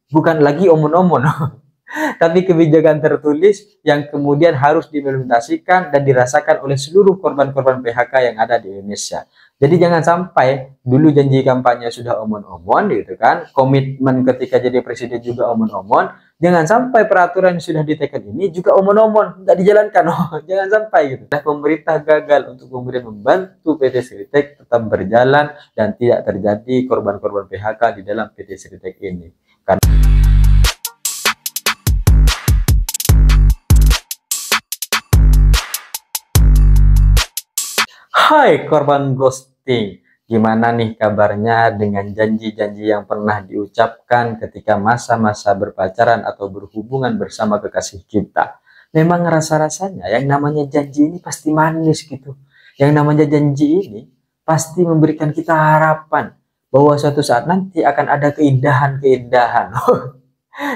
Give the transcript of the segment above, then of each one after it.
bukan lagi omon-omon, tapi kebijakan tertulis yang kemudian harus diimplementasikan dan dirasakan oleh seluruh korban-korban PHK yang ada di Indonesia. Jadi jangan sampai dulu janji kampanye sudah omon-omon gitu kan, komitmen ketika jadi presiden juga omon-omon, jangan sampai peraturan yang sudah diteken ini juga omon-omon, nggak dijalankan. Oh, jangan sampai gitu. Nah, pemerintah gagal untuk kemudian membantu PT Seritek tetap berjalan dan tidak terjadi korban-korban PHK di dalam PT Seritek ini. Hai korban ghosting, gimana nih kabarnya dengan janji-janji yang pernah diucapkan ketika masa-masa berpacaran atau berhubungan bersama kekasih kita? Memang rasa-rasanya yang namanya janji ini pasti manis gitu. Yang namanya janji ini pasti memberikan kita harapan bahwa suatu saat nanti akan ada keindahan-keindahan.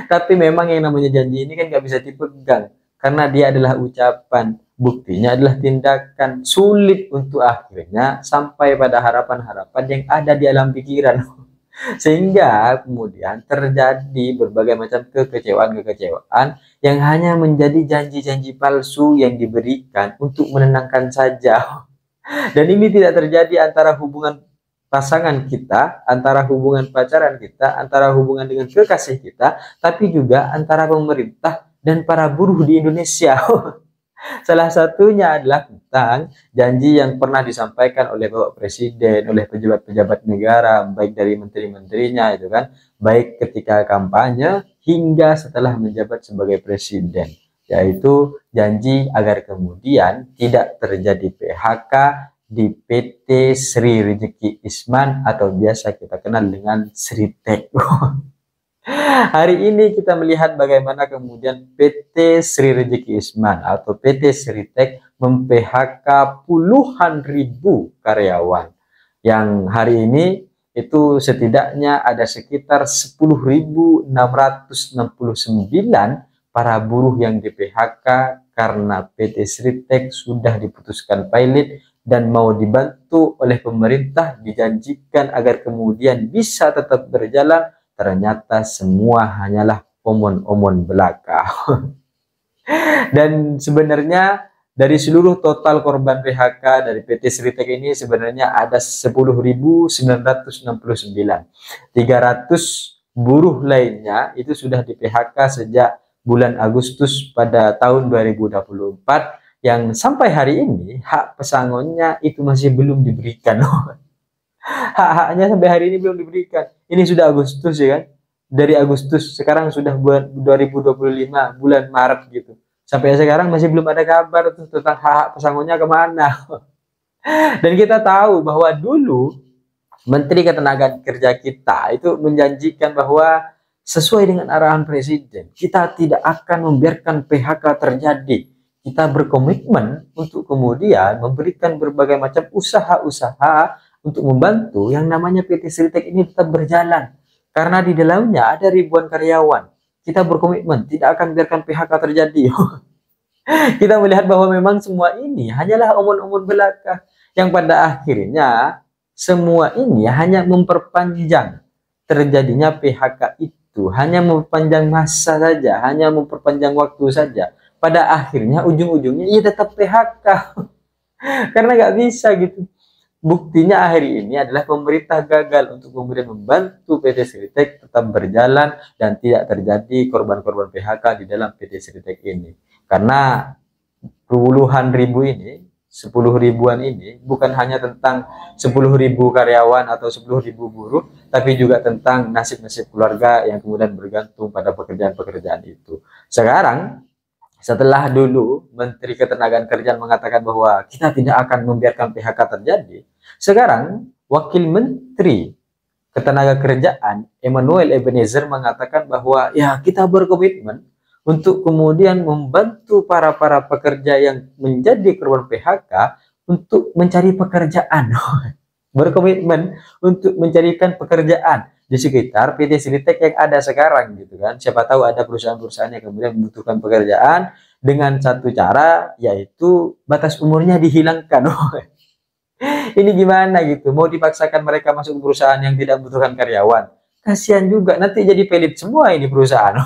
Tapi memang yang namanya janji ini kan nggak bisa dipegang karena dia adalah ucapan, buktinya adalah tindakan, sulit untuk akhirnya sampai pada harapan-harapan yang ada di alam pikiran. Sehingga kemudian terjadi berbagai macam kekecewaan-kekecewaan yang hanya menjadi janji-janji palsu yang diberikan untuk menenangkan saja. Dan ini tidak terjadi antara hubungan pasangan kita, antara hubungan pacaran kita, antara hubungan dengan kekasih kita, tapi juga antara pemerintah dan para buruh di Indonesia. Salah satunya adalah tentang janji yang pernah disampaikan oleh Bapak Presiden, oleh pejabat-pejabat negara, baik dari menteri-menterinya itu kan, baik ketika kampanye hingga setelah menjabat sebagai presiden, yaitu janji agar kemudian tidak terjadi PHK di PT Sri Rezeki Isman atau biasa kita kenal dengan Sritek. Hari ini kita melihat bagaimana kemudian PT Sri Rezeki Isman atau PT Sritek mem-PHK puluhan ribu karyawan, yang hari ini itu setidaknya ada sekitar 10.669 para buruh yang di-PHK karena PT Sritek sudah diputuskan pilot dan mau dibantu oleh pemerintah, dijanjikan agar kemudian bisa tetap berjalan. Ternyata semua hanyalah omon-omon belaka. Dan sebenarnya dari seluruh total korban PHK dari PT Sritek ini sebenarnya ada 10.969. 300 buruh lainnya itu sudah di PHK sejak bulan Agustus pada tahun 2024, yang sampai hari ini hak pesangonnya itu masih belum diberikan. Hak-haknya sampai hari ini belum diberikan. Ini sudah Agustus ya kan? Dari Agustus sekarang sudah bulan 2025, bulan Maret gitu. Sampai sekarang masih belum ada kabar tuh tentang hak-hak pesangonnya kemana. Dan kita tahu bahwa dulu Menteri Ketenagakerjaan kita itu menjanjikan bahwa sesuai dengan arahan Presiden, kita tidak akan membiarkan PHK terjadi. Kita berkomitmen untuk kemudian memberikan berbagai macam usaha-usaha untuk membantu yang namanya PT Sritek ini tetap berjalan. Karena di dalamnya ada ribuan karyawan. Kita berkomitmen tidak akan biarkan PHK terjadi. Kita melihat bahwa memang semua ini hanyalah omon-omon belaka, yang pada akhirnya semua ini hanya memperpanjang terjadinya PHK itu, hanya memperpanjang masa saja, hanya memperpanjang waktu saja. Pada akhirnya ujung-ujungnya ia tetap PHK. Karena nggak bisa gitu. Buktinya hari ini adalah pemerintah gagal untuk kemudian membantu PT Sritek tetap berjalan dan tidak terjadi korban-korban PHK di dalam PT Sritek ini. Karena puluhan ribu ini, 10 ribuan ini bukan hanya tentang 10.000 karyawan atau 10.000 buruh, tapi juga tentang nasib-nasib keluarga yang kemudian bergantung pada pekerjaan-pekerjaan itu. Sekarang setelah dulu Menteri Ketenagakerjaan mengatakan bahwa kita tidak akan membiarkan PHK terjadi, sekarang Wakil Menteri Ketenagakerjaan Emmanuel Ebenezer mengatakan bahwa ya kita berkomitmen untuk kemudian membantu para pekerja yang menjadi korban PHK untuk mencari pekerjaan. Berkomitmen untuk mencarikan pekerjaan di sekitar PT Sritek yang ada sekarang gitu kan. Siapa tahu ada perusahaan-perusahaan yang kemudian membutuhkan pekerjaan dengan satu cara, yaitu batas umurnya dihilangkan. Ini gimana gitu, mau dipaksakan mereka masuk perusahaan yang tidak membutuhkan karyawan, kasihan juga, nanti jadi pelit semua ini perusahaan.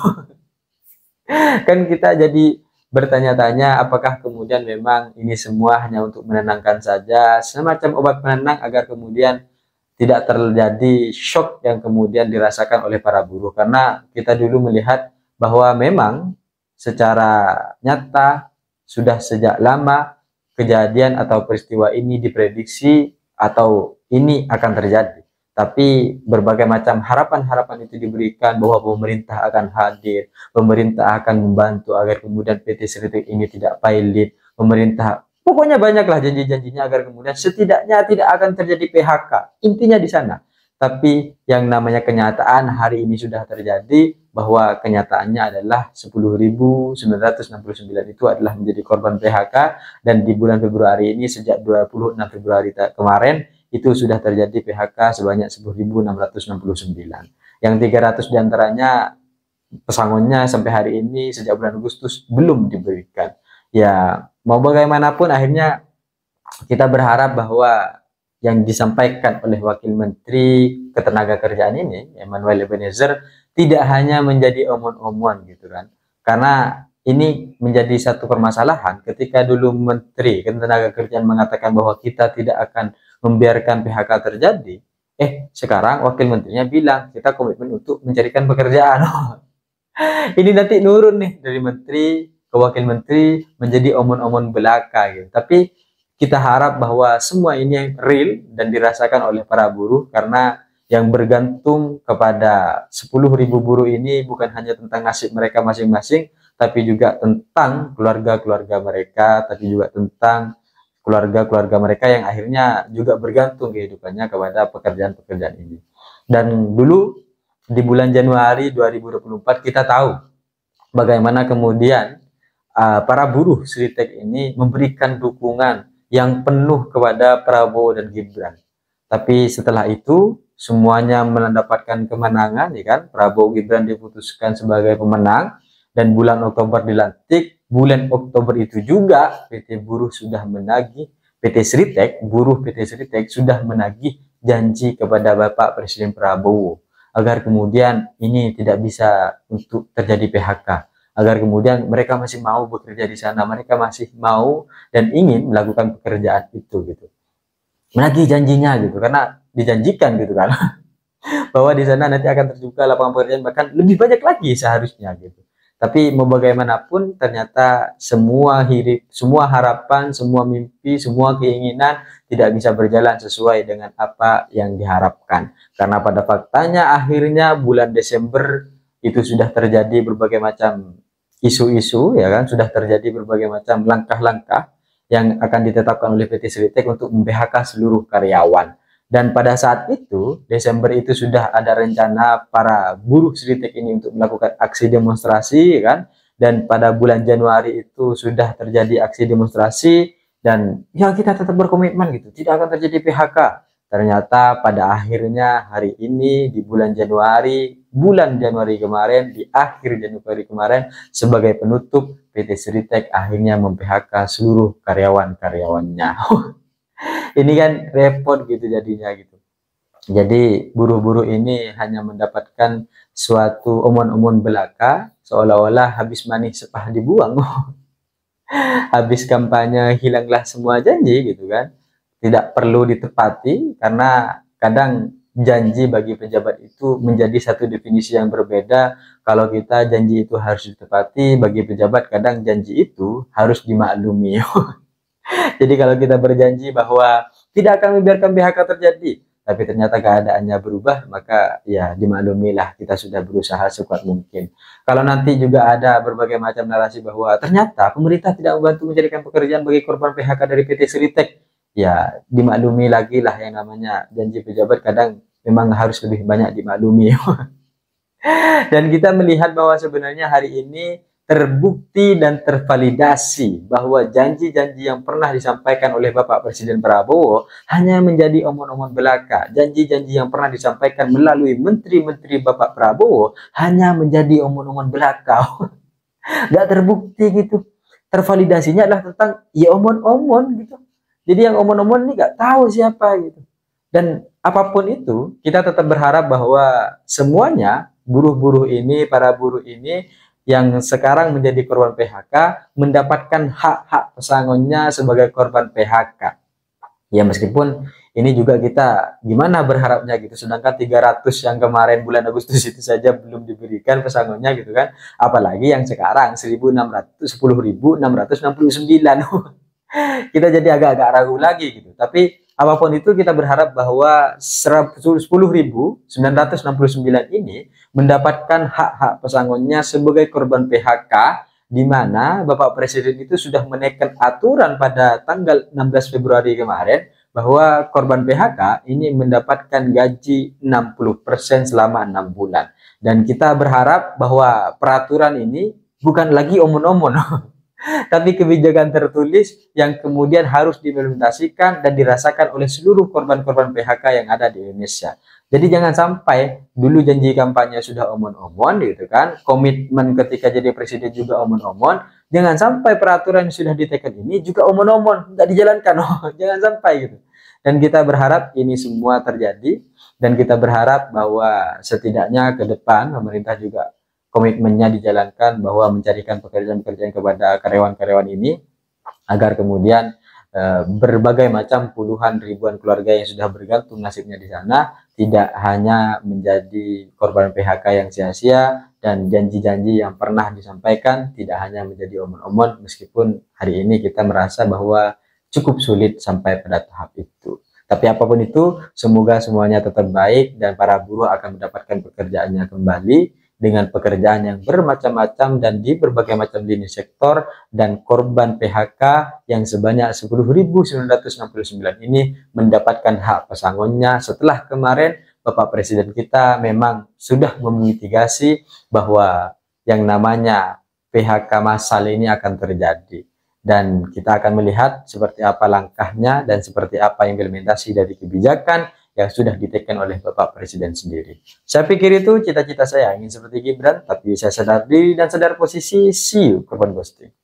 Kan kita jadi bertanya-tanya apakah kemudian memang ini semua hanya untuk menenangkan saja, semacam obat penenang agar kemudian tidak terjadi shock yang kemudian dirasakan oleh para buruh. Karena kita dulu melihat bahwa memang secara nyata sudah sejak lama kejadian atau peristiwa ini diprediksi atau ini akan terjadi. Tapi berbagai macam harapan-harapan itu diberikan bahwa pemerintah akan hadir, pemerintah akan membantu agar kemudian PT Seritik ini tidak pailit, pemerintah pokoknya banyaklah janji-janjinya agar kemudian setidaknya tidak akan terjadi PHK. Intinya di sana. Tapi yang namanya kenyataan hari ini sudah terjadi, bahwa kenyataannya adalah 10.969 itu adalah menjadi korban PHK, dan di bulan Februari ini sejak 26 Februari kemarin itu sudah terjadi PHK sebanyak 10.669. Yang 300 diantaranya pesangonnya sampai hari ini sejak bulan Agustus belum diberikan. Ya, mau bagaimanapun akhirnya kita berharap bahwa yang disampaikan oleh Wakil Menteri Ketenagakerjaan ini, Emmanuel Ebenezer, tidak hanya menjadi omon-omon gitu kan. Karena ini menjadi satu permasalahan ketika dulu Menteri Ketenagakerjaan mengatakan bahwa kita tidak akan membiarkan PHK terjadi. Sekarang Wakil Menterinya bilang kita komitmen untuk mencarikan pekerjaan. Ini nanti nurun nih dari Menteri ke Wakil Menteri menjadi omon-omon belaka gitu. Tapi kita harap bahwa semua ini real dan dirasakan oleh para buruh, karena yang bergantung kepada 10.000 buruh ini bukan hanya tentang nasib mereka masing-masing, tapi juga tentang keluarga-keluarga mereka, tapi juga tentang keluarga-keluarga mereka yang akhirnya juga bergantung kehidupannya kepada pekerjaan-pekerjaan ini. Dan dulu di bulan Januari 2024 kita tahu bagaimana kemudian para buruh Seritek ini memberikan dukungan yang penuh kepada Prabowo dan Gibran. Tapi setelah itu semuanya mendapatkan kemenangan, ya kan? Prabowo Gibran diputuskan sebagai pemenang dan bulan Oktober dilantik. Bulan Oktober itu juga PT Buruh sudah menagih, PT Seritek, buruh PT Seritek sudah menagih janji kepada Bapak Presiden Prabowo agar kemudian ini tidak bisa untuk terjadi PHK, agar kemudian mereka masih mau bekerja di sana, mereka masih mau dan ingin melakukan pekerjaan itu gitu. Menagih janjinya gitu, karena dijanjikan gitu kan bahwa di sana nanti akan terbuka lapangan pekerjaan bahkan lebih banyak lagi seharusnya gitu. Tapi mau bagaimanapun ternyata semua harapan, semua mimpi, semua keinginan tidak bisa berjalan sesuai dengan apa yang diharapkan. Karena pada faktanya akhirnya bulan Desember itu sudah terjadi berbagai macam isu-isu, ya kan, sudah terjadi berbagai macam langkah-langkah yang akan ditetapkan oleh PT Seritek untuk mem-PHK seluruh karyawan. Dan pada saat itu, Desember itu sudah ada rencana para buruh Seritek ini untuk melakukan aksi demonstrasi, kan? Dan pada bulan Januari itu sudah terjadi aksi demonstrasi, dan ya kita tetap berkomitmen gitu, tidak akan terjadi PHK. Ternyata pada akhirnya hari ini di bulan Januari kemarin, di akhir Januari kemarin, sebagai penutup, PT Seritek akhirnya mem-PHK seluruh karyawan-karyawannya. Ini kan repot gitu jadinya gitu. Jadi buruh-buruh ini hanya mendapatkan suatu omon-omon belaka, seolah-olah habis manis sepah dibuang. Habis kampanye hilanglah semua janji gitu kan. Tidak perlu ditepati, karena kadang janji bagi pejabat itu menjadi satu definisi yang berbeda. Kalau kita janji itu harus ditepati, bagi pejabat kadang janji itu harus dimaklumi. Jadi kalau kita berjanji bahwa tidak akan membiarkan PHK terjadi, tapi ternyata keadaannya berubah, maka ya dimaklumilah, kita sudah berusaha sekuat mungkin. Kalau nanti juga ada berbagai macam narasi bahwa ternyata pemerintah tidak membantu mencarikan pekerjaan bagi korban PHK dari PT Seritek, ya dimaklumi lagi lah, yang namanya janji pejabat kadang memang harus lebih banyak dimaklumi. Dan kita melihat bahwa sebenarnya hari ini terbukti dan tervalidasi bahwa janji-janji yang pernah disampaikan oleh Bapak Presiden Prabowo hanya menjadi omon-omon belaka. Janji-janji yang pernah disampaikan melalui menteri-menteri Bapak Prabowo hanya menjadi omon-omon belaka. Gak terbukti gitu. Tervalidasinya adalah tentang ya omon-omon gitu. Jadi yang omon-omon ini gak tahu siapa gitu. Dan apapun itu, kita tetap berharap bahwa semuanya buruh-buruh ini, para buruh ini yang sekarang menjadi korban PHK mendapatkan hak-hak pesangonnya sebagai korban PHK. Ya meskipun ini juga kita gimana berharapnya gitu, sedangkan 300 yang kemarin bulan Agustus itu saja belum diberikan pesangonnya gitu kan, apalagi yang sekarang 10.669. Kita jadi agak-agak ragu lagi gitu. Tapi apapun itu kita berharap bahwa 10.969 ini mendapatkan hak-hak pesangonnya sebagai korban PHK, di mana Bapak Presiden itu sudah menaikkan aturan pada tanggal 16 Februari kemarin bahwa korban PHK ini mendapatkan gaji 60% selama 6 bulan. Dan kita berharap bahwa peraturan ini bukan lagi omon-omon, tapi kebijakan tertulis yang kemudian harus diimplementasikan dan dirasakan oleh seluruh korban-korban PHK yang ada di Indonesia. Jadi jangan sampai dulu janji kampanye sudah omon-omon gitu kan, komitmen ketika jadi presiden juga omon-omon, jangan sampai peraturan yang sudah diteken ini juga omon-omon, nggak dijalankan, jangan sampai gitu. Dan kita berharap ini semua terjadi, dan kita berharap bahwa setidaknya ke depan pemerintah juga komitmennya dijalankan bahwa mencarikan pekerjaan-pekerjaan kepada karyawan-karyawan ini, agar kemudian berbagai macam puluhan ribuan keluarga yang sudah bergantung nasibnya di sana tidak hanya menjadi korban PHK yang sia-sia, dan janji-janji yang pernah disampaikan tidak hanya menjadi omon-omon, meskipun hari ini kita merasa bahwa cukup sulit sampai pada tahap itu. Tapi apapun itu, semoga semuanya tetap baik dan para buruh akan mendapatkan pekerjaannya kembali dengan pekerjaan yang bermacam-macam dan di berbagai macam lini sektor, dan korban PHK yang sebanyak 10.969 ini mendapatkan hak pesangonnya setelah kemarin Bapak Presiden kita memang sudah memitigasi bahwa yang namanya PHK massal ini akan terjadi. Dan kita akan melihat seperti apa langkahnya dan seperti apa implementasi dari kebijakan yang sudah diteken oleh Bapak Presiden sendiri. Saya pikir itu cita-cita saya, ingin seperti Gibran, tapi saya sadar diri dan sadar posisi. See you, korban ghosting.